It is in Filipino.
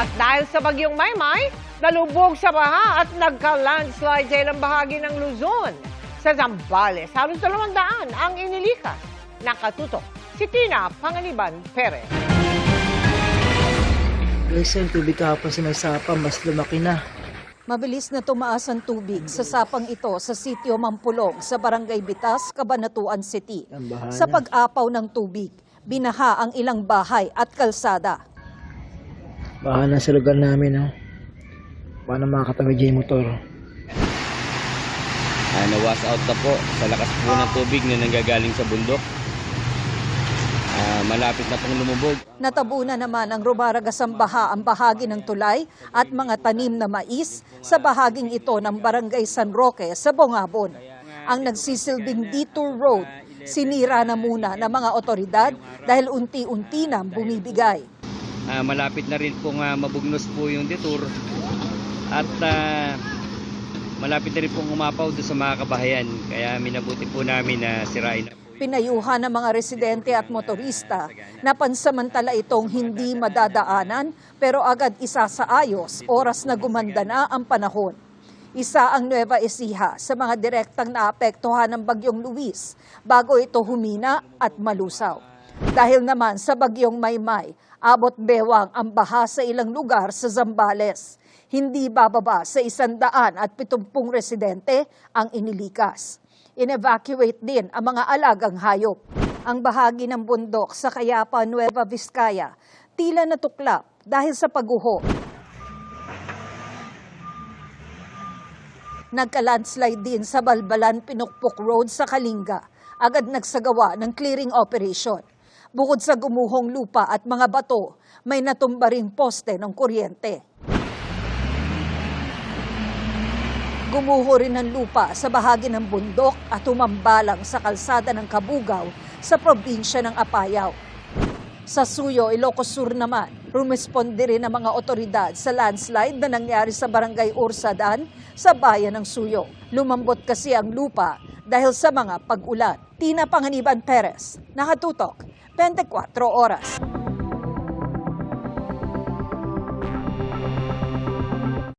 At dahil sa bagyong Maymay, nalubog sa baha at nagka-landslide sa ilang bahagi ng Luzon. Sa Zambales, halos 200 ang inilikas. Nakatutok si Tina Panganiban Perez. Guys, yung tubig kahapon sa may sapa, mas lumaki na. Mabilis na tumaas ang tubig sa sapang ito sa sitio Mampulong sa Barangay Bitas, Cabanatuan City. Sa pag-apaw ng tubig, binaha ang ilang bahay at kalsada. Baha na sa lugar namin, no? Paano makakatawid yung motor? Na-wash out na po sa lakas po ng tubig na nanggagaling sa bundok. Malapit na pong lumubog. Natabunan naman ang rumaragasang baha ang bahagi ng tulay at mga tanim na mais sa bahaging ito ng Barangay San Roque sa Bongabon. Ang nagsisilbing detour road, sinira na muna ng mga otoridad dahil unti-unti na bumibigay. Malapit na rin pong mabugnos po yung detour at malapit na rin pong umapaw doon sa mga kabahayan. Kaya minabuti po namin na sirain na po. Pinayuhan ng mga residente at motorista na pansamantala itong hindi madadaanan pero agad isasaayos oras na gumanda na ang panahon. Isa ang Nueva Ecija sa mga direktang naapektuhan ng Bagyong Luis bago ito humina at malusaw. Dahil naman sa Bagyong Maymay, abot bewang ang baha sa ilang lugar sa Zambales. Hindi bababa sa 170 residente ang inilikas. In-evacuate din ang mga alagang hayop. Ang bahagi ng bundok sa Cayapa, Nueva Vizcaya, tila natuklap dahil sa pagguho. Nagka-landslide din sa Balbalan, Pinukpok Road sa Kalinga. Agad nagsagawa ng clearing operation. Bukod sa gumuhong lupa at mga bato, may natumba ring poste ng kuryente. Gumuho rin ng lupa sa bahagi ng bundok at humambalang sa kalsada ng Kabugaw sa probinsya ng Apayao. Sa Suyo, Ilocos Sur naman, rumesponde rin ang mga otoridad sa landslide na nangyari sa Barangay Ursadan sa bayan ng Suyo. Lumambot kasi ang lupa dahil sa mga pag-ulan. Tina Panganiban Perez, Nakatutok, 24 Oras.